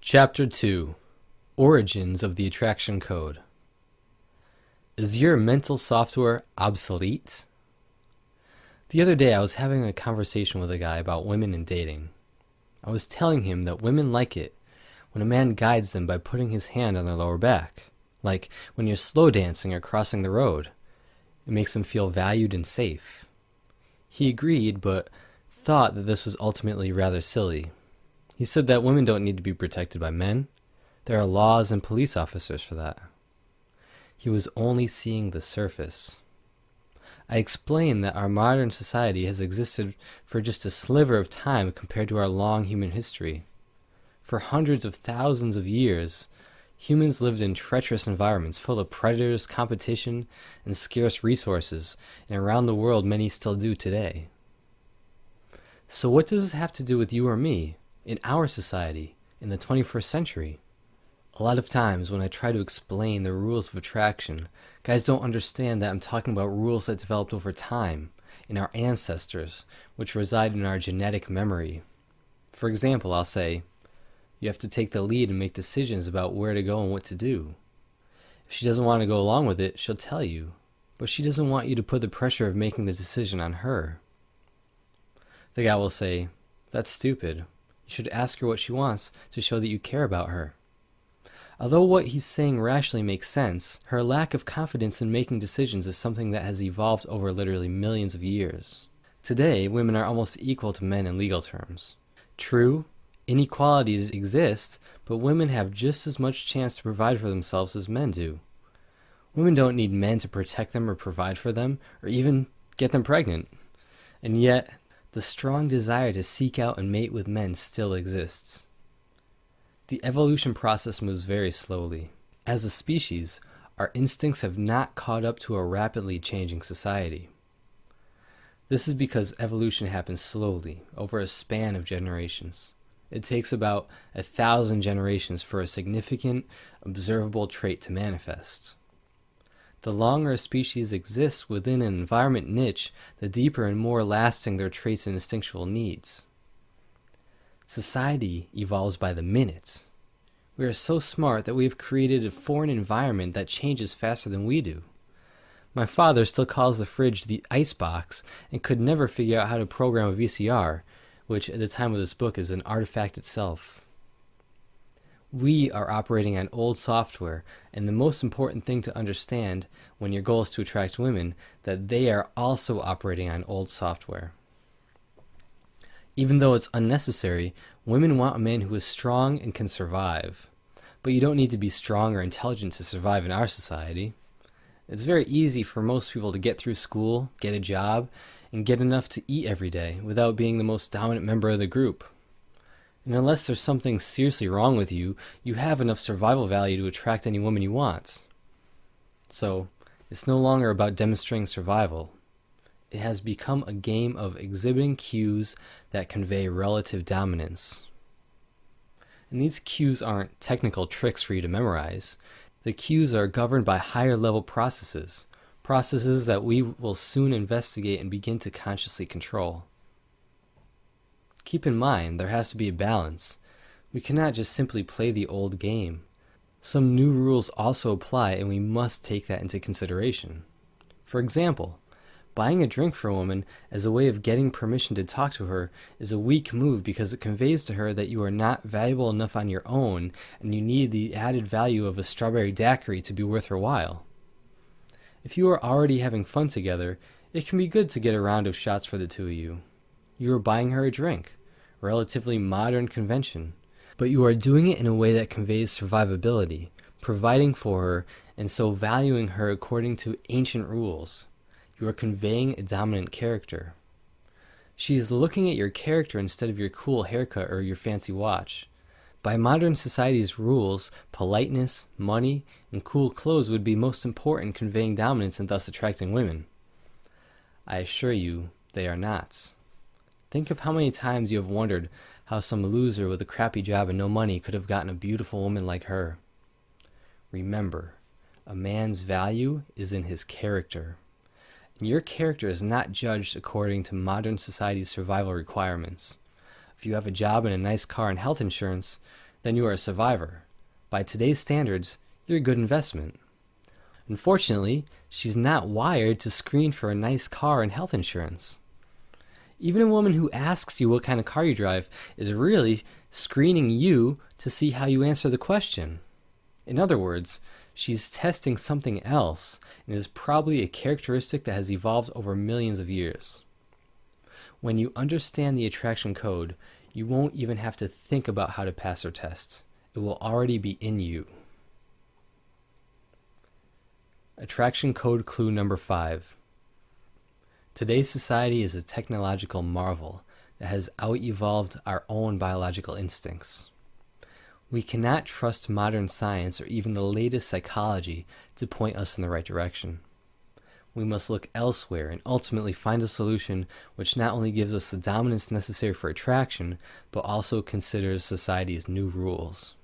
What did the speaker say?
Chapter 2: Origins of the Attraction Code. Is your mental software obsolete? The other day I was having a conversation with a guy about women and dating. I was telling him that women like it when a man guides them by putting his hand on their lower back, like when you're slow dancing or crossing the road. It makes them feel valued and safe. He agreed, but thought that this was ultimately rather silly. He said that women don't need to be protected by men. There are laws and police officers for that. He was only seeing the surface. I explained that our modern society has existed for just a sliver of time compared to our long human history. For hundreds of thousands of years, humans lived in treacherous environments full of predators, competition, and scarce resources, and around the world many still do today. So what does this have to do with you or me, in our society, in the 21st century? A lot of times when I try to explain the rules of attraction, guys don't understand that I'm talking about rules that developed over time, in our ancestors, which reside in our genetic memory. For example, I'll say, you have to take the lead and make decisions about where to go and what to do. If she doesn't want to go along with it, she'll tell you, but she doesn't want you to put the pressure of making the decision on her. The guy will say, that's stupid. You should ask her what she wants to show that you care about her. Although what he's saying rationally makes sense, her lack of confidence in making decisions is something that has evolved over literally millions of years. Today, women are almost equal to men in legal terms. True, inequalities exist, but women have just as much chance to provide for themselves as men do. Women don't need men to protect them or provide for them, or even get them pregnant. And yet, the strong desire to seek out and mate with men still exists. The evolution process moves very slowly. As a species, our instincts have not caught up to a rapidly changing society. This is because evolution happens slowly, over a span of generations. It takes about 1,000 generations for a significant, observable trait to manifest. The longer a species exists within an environment niche, the deeper and more lasting their traits and instinctual needs. Society evolves by the minute. We are so smart that we have created a foreign environment that changes faster than we do. My father still calls the fridge the icebox and could never figure out how to program a VCR, which at the time of this book is an artifact itself. We are operating on old software, and the most important thing to understand when your goal is to attract women, that they are also operating on old software. Even though it's unnecessary, women want a man who is strong and can survive. But you don't need to be strong or intelligent to survive in our society. It's very easy for most people to get through school, get a job, and get enough to eat every day without being the most dominant member of the group. And unless there's something seriously wrong with you, you have enough survival value to attract any woman you want. So, it's no longer about demonstrating survival. It has become a game of exhibiting cues that convey relative dominance. And these cues aren't technical tricks for you to memorize. The cues are governed by higher level processes that we will soon investigate and begin to consciously control. Keep in mind, there has to be a balance. We cannot just simply play the old game. Some new rules also apply, and we must take that into consideration. For example, buying a drink for a woman as a way of getting permission to talk to her is a weak move because it conveys to her that you are not valuable enough on your own and you need the added value of a strawberry daiquiri to be worth her while. If you are already having fun together, it can be good to get a round of shots for the two of you. You are buying her a drink, relatively modern convention, but you are doing it in a way that conveys survivability, providing for her, and so valuing her according to ancient rules. You are conveying a dominant character. She is looking at your character instead of your cool haircut or your fancy watch. By modern society's rules, politeness, money, and cool clothes would be most important in conveying dominance and thus attracting women. I assure you, they are not. Think of how many times you have wondered how some loser with a crappy job and no money could have gotten a beautiful woman like her. Remember, a man's value is in his character. And your character is not judged according to modern society's survival requirements. If you have a job and a nice car and health insurance, then you are a survivor. By today's standards, you're a good investment. Unfortunately, she's not wired to screen for a nice car and health insurance. Even a woman who asks you what kind of car you drive is really screening you to see how you answer the question. In other words, she's testing something else and is probably a characteristic that has evolved over millions of years. When you understand the attraction code, you won't even have to think about how to pass her test. It will already be in you. Attraction code clue number 5. Today's society is a technological marvel that has out-evolved our own biological instincts. We cannot trust modern science or even the latest psychology to point us in the right direction. We must look elsewhere and ultimately find a solution which not only gives us the dominance necessary for attraction, but also considers society's new rules.